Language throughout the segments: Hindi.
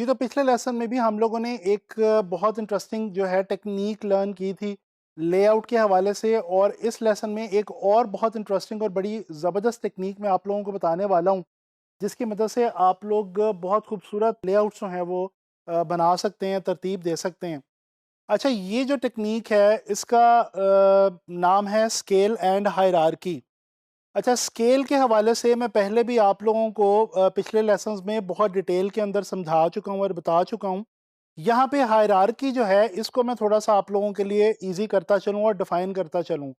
तो पिछले लेसन में भी हम लोगों ने एक बहुत इंटरेस्टिंग जो है टेक्निक लर्न की थी लेआउट के हवाले से, और इस लेसन में एक और बहुत इंटरेस्टिंग और बड़ी ज़बरदस्त टेक्निक मैं आप लोगों को बताने वाला हूँ, जिसकी मदद से आप लोग बहुत खूबसूरत लेआउट्स जो हैं वो बना सकते हैं, तरतीब दे सकते हैं। अच्छा, ये जो टेक्निक है इसका नाम है स्केल एंड हायरार्की। अच्छा, स्केल के हवाले से मैं पहले भी आप लोगों को पिछले लेसन्स में बहुत डिटेल के अंदर समझा चुका हूँ और बता चुका हूँ। यहाँ पे हायरार्की जो है इसको मैं थोड़ा सा आप लोगों के लिए ईजी करता चलूँ और डिफाइन करता चलूँ।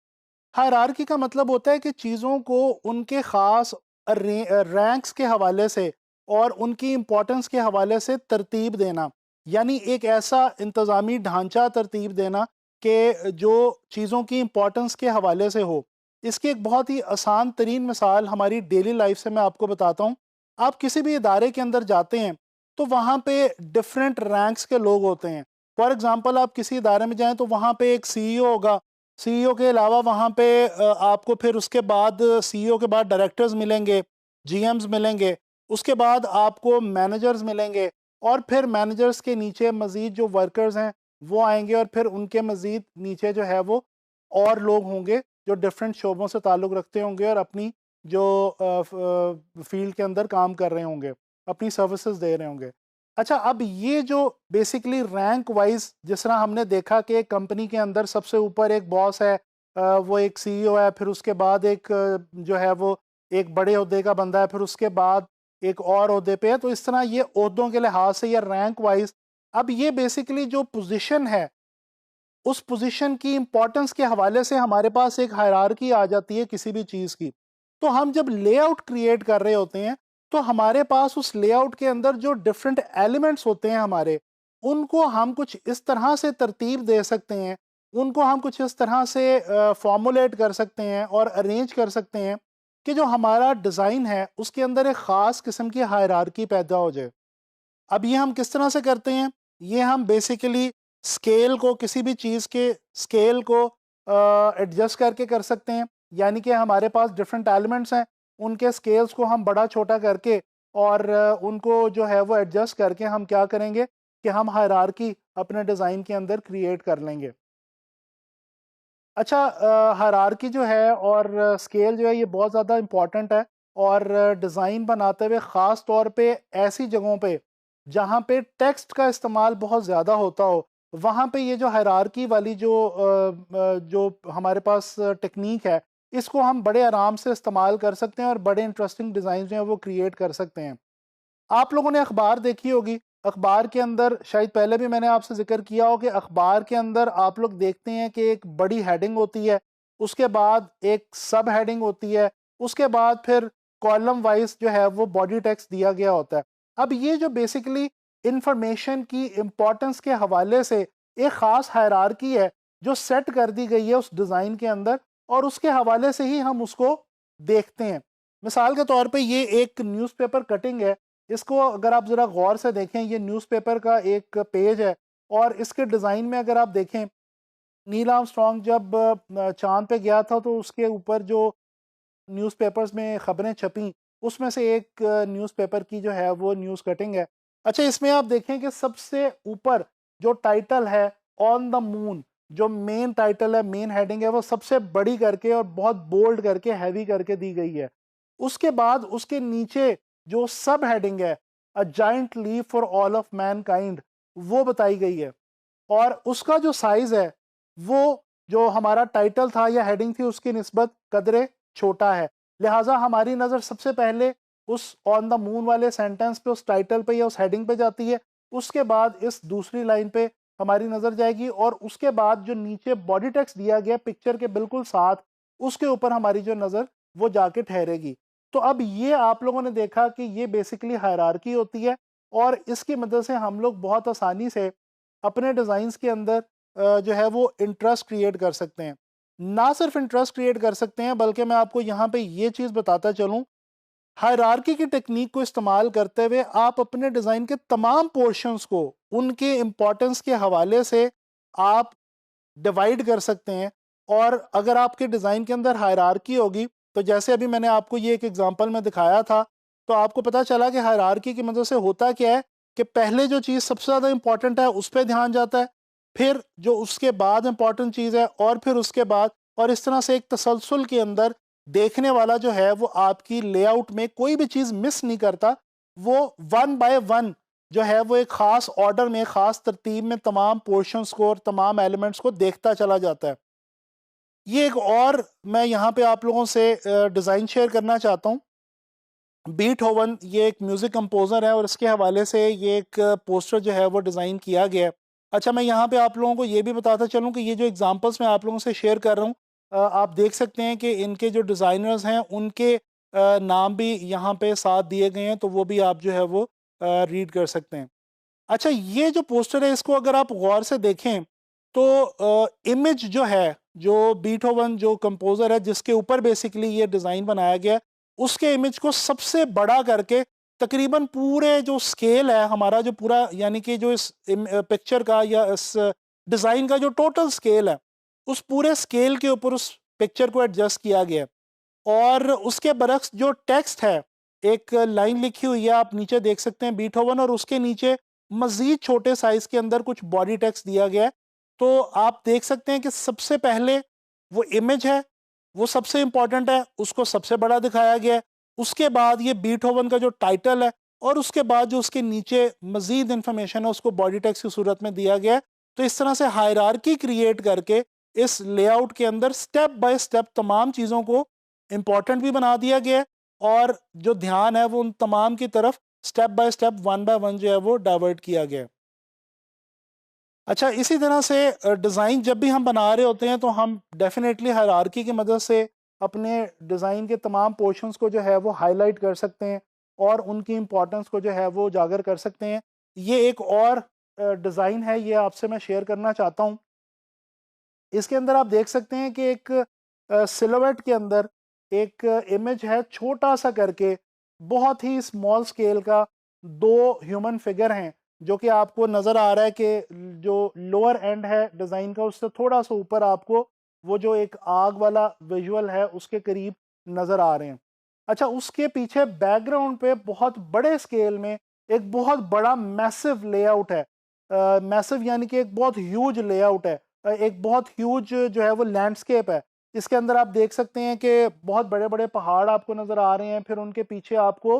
हायरार्की का मतलब होता है कि चीज़ों को उनके ख़ास रैंक्स के हवाले से और उनकी इम्पोर्टेंस के हवाले से तरतीब देना, यानी एक ऐसा इंतज़ामी ढांचा तरतीब देना कि जो चीज़ों की इम्पोर्टेंस के हवाले से हो। इसकी एक बहुत ही आसान तरीन मिसाल हमारी डेली लाइफ से मैं आपको बताता हूँ। आप किसी भी इदारे के अंदर जाते हैं तो वहाँ पे डिफरेंट रैंक्स के लोग होते हैं। फॉर एग्ज़ाम्पल, आप किसी इदारे में जाएँ तो वहाँ पे एक सीईओ होगा। सीईओ के अलावा वहाँ पे आपको फिर उसके बाद सीईओ के बाद डायरेक्टर्स मिलेंगे, जीएम्स मिलेंगे, उसके बाद आपको मैनेजर्स मिलेंगे, और फिर मैनेजर्स के नीचे मज़ीद जो वर्कर्स हैं वो आएँगे, और फिर उनके मज़ीद नीचे जो है वो और लोग होंगे जो डिफरेंट शोबों से ताल्लुक़ रखते होंगे और अपनी जो फील्ड के अंदर काम कर रहे होंगे, अपनी सर्विसेज दे रहे होंगे। अच्छा, अब ये जो बेसिकली रैंक वाइज जिस तरह हमने देखा कि एक कंपनी के अंदर सबसे ऊपर एक बॉस है, वो एक सीईओ है, फिर उसके बाद एक जो है वो एक बड़े ओहदे का बंदा है, फिर उसके बाद एक और ओहदे पे है। तो इस तरह ये ओहदों के लिहाज से या रैंक वाइज, अब ये बेसिकली जो पोजीशन है उस पोजीशन की इंपॉर्टेंस के हवाले से हमारे पास एक हायरार्की आ जाती है किसी भी चीज़ की। तो हम जब लेआउट क्रिएट कर रहे होते हैं तो हमारे पास उस लेआउट के अंदर जो डिफरेंट एलिमेंट्स होते हैं हमारे, उनको हम कुछ इस तरह से तरतीब दे सकते हैं, उनको हम कुछ इस तरह से फॉर्मुलेट कर सकते हैं और अरेंज कर सकते हैं कि जो हमारा डिज़ाइन है उसके अंदर एक ख़ास किस्म की हायरार्की पैदा हो जाए। अब ये हम किस तरह से करते हैं? ये हम बेसिकली स्केल को, किसी भी चीज़ के स्केल को एडजस्ट करके कर सकते हैं। यानी कि हमारे पास डिफरेंट एलिमेंट्स हैं, उनके स्केल्स को हम बड़ा छोटा करके और उनको जो है वो एडजस्ट करके हम क्या करेंगे कि हम हायरार्की अपने डिज़ाइन के अंदर क्रिएट कर लेंगे। अच्छा, हायरार्की जो है और स्केल जो है ये बहुत ज़्यादा इम्पॉर्टेंट है, और डिज़ाइन बनाते हुए ख़ास तौर पे ऐसी जगहों पे जहाँ पे टेक्स्ट का इस्तेमाल बहुत ज़्यादा होता हो, वहाँ पे ये जो हायरार्की वाली जो हमारे पास टेक्निक है, इसको हम बड़े आराम से इस्तेमाल कर सकते हैं और बड़े इंटरेस्टिंग डिज़ाइन जो हैं वो क्रिएट कर सकते हैं। आप लोगों ने अखबार देखी होगी। अखबार के अंदर शायद पहले भी मैंने आपसे ज़िक्र किया हो कि अखबार के अंदर आप लोग देखते हैं कि एक बड़ी हेडिंग होती है, उसके बाद एक सब हेडिंग होती है, उसके बाद फिर कॉलम वाइज़ जो है वो बॉडी टेक्स्ट दिया गया होता है। अब ये जो बेसिकली इन्फॉर्मेशन की इम्पोर्टेंस के हवाले से एक ख़ास हायरार्की है जो सेट कर दी गई है उस डिज़ाइन के अंदर, और उसके हवाले से ही हम उसको देखते हैं। मिसाल के तौर पे ये एक न्यूज़पेपर कटिंग है। इसको अगर आप ज़रा गौर से देखें, ये न्यूज़पेपर का एक पेज है, और इसके डिज़ाइन में अगर आप देखें, नील आर्मस्ट्रॉन्ग जब चाँद पे गया था तो उसके ऊपर जो न्यूज़पेपर्स में खबरें छपीं, उसमें से एक न्यूज़पेपर की जो है वो न्यूज़ कटिंग है। अच्छा, इसमें आप देखें कि सबसे ऊपर जो टाइटल है, ऑन द मून, जो मेन टाइटल है, मेन हेडिंग है, वो सबसे बड़ी करके और बहुत बोल्ड करके, हैवी करके दी गई है। उसके बाद उसके नीचे जो सब हेडिंग है, a giant leap for all of mankind, वो बताई गई है। और उसका जो साइज़ है, वो जो हमारा टाइटल था या हेडिंग थी उसकी निस्बत कदरे छोटा है। लिहाज़ा हमारी नज़र सबसे पहले उस ऑन द मून वाले सेंटेंस पे, उस टाइटल पे या उस हेडिंग पे जाती है। उसके बाद इस दूसरी लाइन पे हमारी नज़र जाएगी, और उसके बाद जो नीचे बॉडी टेक्स्ट दिया गया पिक्चर के बिल्कुल साथ, उसके ऊपर हमारी जो नज़र वो जाके ठहरेगी। तो अब ये आप लोगों ने देखा कि ये बेसिकली हायरार्की होती है, और इसकी मदद से हम लोग बहुत आसानी से अपने डिज़ाइंस के अंदर जो है वो इंटरेस्ट क्रिएट कर सकते हैं। ना सिर्फ इंटरेस्ट क्रिएट कर सकते हैं, बल्कि मैं आपको यहाँ पे ये चीज़ बताता चलूँ, हायरार्की की टेक्नीक को इस्तेमाल करते हुए आप अपने डिज़ाइन के तमाम पोर्शंस को उनके इम्पोर्टेंस के हवाले से आप डिवाइड कर सकते हैं। और अगर आपके डिज़ाइन के अंदर हायरार्की होगी, तो जैसे अभी मैंने आपको ये एक एग्जांपल में दिखाया था, तो आपको पता चला कि हायरार्की की मदद से होता क्या है कि पहले जो चीज़ सबसे ज़्यादा इंपॉर्टेंट है उस पर ध्यान जाता है, फिर जो उसके बाद इंपॉर्टेंट चीज़ है, और फिर उसके बाद, और इस तरह से एक तसलसल के अंदर देखने वाला जो है वो आपकी लेआउट में कोई भी चीज़ मिस नहीं करता, वो वन बाय वन जो है वो एक ख़ास ऑर्डर में, ख़ास तरतीब में तमाम पोर्शंस को और तमाम एलिमेंट्स को देखता चला जाता है। ये एक और मैं यहाँ पे आप लोगों से डिज़ाइन शेयर करना चाहता हूँ। बीटहोवन ये एक म्यूज़िक कंपोज़र है और इसके हवाले से ये एक पोस्टर जो है वो डिज़ाइन किया गया है। अच्छा, मैं यहाँ पे आप लोगों को ये भी बताता चलूँ कि ये जो एग्ज़ाम्पल्स मैं आप लोगों से शेयर कर रहा हूँ, आप देख सकते हैं कि इनके जो डिज़ाइनर्स हैं उनके नाम भी यहाँ पे साथ दिए गए हैं, तो वो भी आप जो है वो रीड कर सकते हैं। अच्छा, ये जो पोस्टर है इसको अगर आप गौर से देखें तो इमेज जो है, जो बीटहोवन जो कंपोज़र है जिसके ऊपर बेसिकली ये डिज़ाइन बनाया गया है, उसके इमेज को सबसे बड़ा करके तकरीबन पूरे जो स्केल है हमारा, जो पूरा यानी कि जो इस पिक्चर का या इस डिज़ाइन का जो टोटल स्केल है, उस पूरे स्केल के ऊपर उस पिक्चर को एडजस्ट किया गया है। और उसके बरक्स जो टेक्स्ट है, एक लाइन लिखी हुई है, आप नीचे देख सकते हैं बीटहोवन, और उसके नीचे मज़ीद छोटे साइज़ के अंदर कुछ बॉडी टेक्स्ट दिया गया है। तो आप देख सकते हैं कि सबसे पहले वो इमेज है, वो सबसे इम्पोर्टेंट है, उसको सबसे बड़ा दिखाया गया है। उसके बाद ये बीटहोवन का जो टाइटल है, और उसके बाद जो उसके नीचे मज़ीद इन्फॉर्मेशन है उसको बॉडी टेक्स्ट की सूरत में दिया गया है। तो इस तरह से हायरार्की क्रिएट करके इस लेआउट के अंदर स्टेप बाय स्टेप तमाम चीज़ों को इम्पॉर्टेंट भी बना दिया गया है, और जो ध्यान है वो उन तमाम की तरफ step by step, one by one जो है वो डाइवर्ट किया गया है। अच्छा, इसी तरह से डिज़ाइन जब भी हम बना रहे होते हैं तो हम डेफ़िनेटली हायरार्की की मदद से अपने डिज़ाइन के तमाम पोर्शंस को जो है वो हाईलाइट कर सकते हैं, और उनकी इम्पोर्टेंस को जो है वो उजागर कर सकते हैं। ये एक और डिज़ाइन है, ये आपसे मैं शेयर करना चाहता हूँ। इसके अंदर आप देख सकते हैं कि एक सिलुएट के अंदर एक इमेज है छोटा सा करके, बहुत ही स्मॉल स्केल का, दो ह्यूमन फिगर हैं, जो कि आपको नज़र आ रहा है कि जो लोअर एंड है डिज़ाइन का उससे थोड़ा सा ऊपर आपको वो जो एक आग वाला विजुअल है उसके करीब नज़र आ रहे हैं। अच्छा, उसके पीछे बैकग्राउंड पे बहुत बड़े स्केल में एक बहुत बड़ा मैसिव लेआउट है। मैसिव यानी कि एक बहुत ह्यूज लेआउट है, एक बहुत ह्यूज जो है वो लैंडस्केप है। इसके अंदर आप देख सकते हैं कि बहुत बड़े-बड़े पहाड़ आपको नज़र आ रहे हैं, फिर उनके पीछे आपको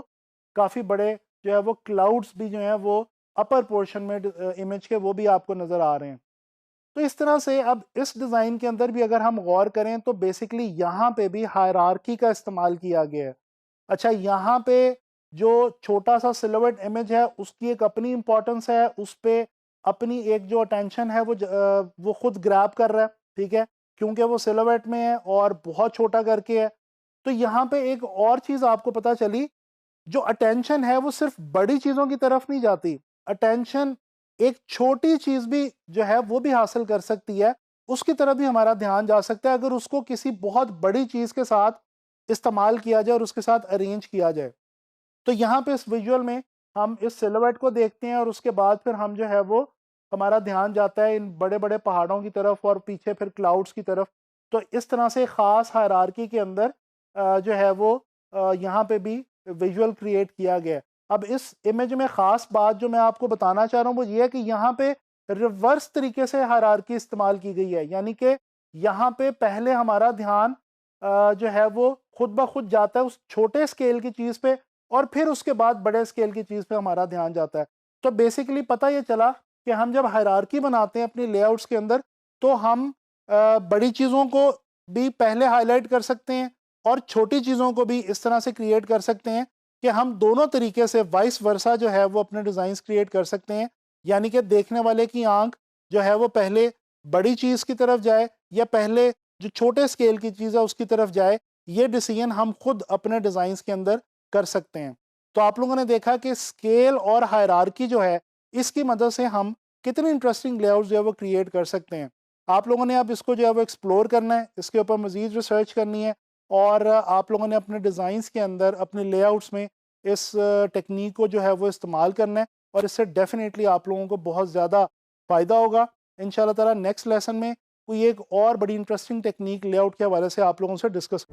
काफ़ी बड़े जो है वो क्लाउड्स भी जो हैं वो अपर पोर्शन में इमेज के वो भी आपको नज़र आ रहे हैं। तो इस तरह से अब इस डिज़ाइन के अंदर भी अगर हम गौर करें तो बेसिकली यहाँ पे भी हायरार्की का इस्तेमाल किया गया है। अच्छा, यहाँ पे जो छोटा सा सिलुएट इमेज है उसकी एक अपनी इम्पोर्टेंस है, उस पे अपनी एक जो अटेंशन है वो खुद ग्रैब कर रहा है, ठीक है? क्योंकि वो सिलुएट में है और बहुत छोटा करके है। तो यहाँ पे एक और चीज़ आपको पता चली, जो अटेंशन है वो सिर्फ बड़ी चीज़ों की तरफ नहीं जाती। अटेंशन एक छोटी चीज़ भी जो है वो भी हासिल कर सकती है, उसकी तरफ भी हमारा ध्यान जा सकता है अगर उसको किसी बहुत बड़ी चीज़ के साथ इस्तेमाल किया जाए और उसके साथ अरेंज किया जाए। तो यहाँ पे इस विजुअल में हम इस सिलुएट को देखते हैं, और उसके बाद फिर हम जो है वो हमारा ध्यान जाता है इन बड़े-बड़े पहाड़ों की तरफ और पीछे फिर क्लाउड्स की तरफ। तो इस तरह से ख़ास हायरार्की के अंदर जो है वो यहाँ पे भी विजुअल क्रिएट किया गया है। अब इस इमेज में ख़ास बात जो मैं आपको बताना चाह रहा हूँ वो ये है कि यहाँ पे रिवर्स तरीके से हायरार्की इस्तेमाल की गई है। यानी कि यहाँ पे पहले हमारा ध्यान जो है वो खुद ब खुद जाता है उस छोटे स्केल की चीज़ पे, और फिर उसके बाद बड़े स्केल की चीज़ पे हमारा ध्यान जाता है। तो बेसिकली पता ये चला कि हम जब हायरार्की बनाते हैं अपनी लेआउट्स के अंदर, तो हम बड़ी चीज़ों को भी पहले हाईलाइट कर सकते हैं, और छोटी चीज़ों को भी इस तरह से क्रिएट कर सकते हैं कि हम दोनों तरीके से वाइस वर्सा जो है वो अपने डिज़ाइंस क्रिएट कर सकते हैं। यानी कि देखने वाले की आँख जो है वो पहले बड़ी चीज़ की तरफ जाए या पहले जो छोटे स्केल की चीज़ है उसकी तरफ जाए, ये डिसीजन हम खुद अपने डिज़ाइंस के अंदर कर सकते हैं। तो आप लोगों ने देखा कि स्केल और हायरार्की जो है, इसकी मदद से हम कितनी इंटरेस्टिंग लेआउट्स जो है वो क्रिएट कर सकते हैं। आप लोगों ने अब इसको जो है वो एक्सप्लोर करना है, इसके ऊपर मज़ीद रिसर्च करनी है, और आप लोगों ने अपने डिज़ाइंस के अंदर, अपने लेआउट्स में इस टेक्नीक को जो है वो इस्तेमाल करना है, और इससे डेफ़िनेटली आप लोगों को बहुत ज़्यादा फ़ायदा होगा। इंशाल्लाह ताला नेक्स्ट लेसन में कोई एक और बड़ी इंटरेस्टिंग टेक्नीक लेआउट के हवाले से आप लोगों से डिस्कस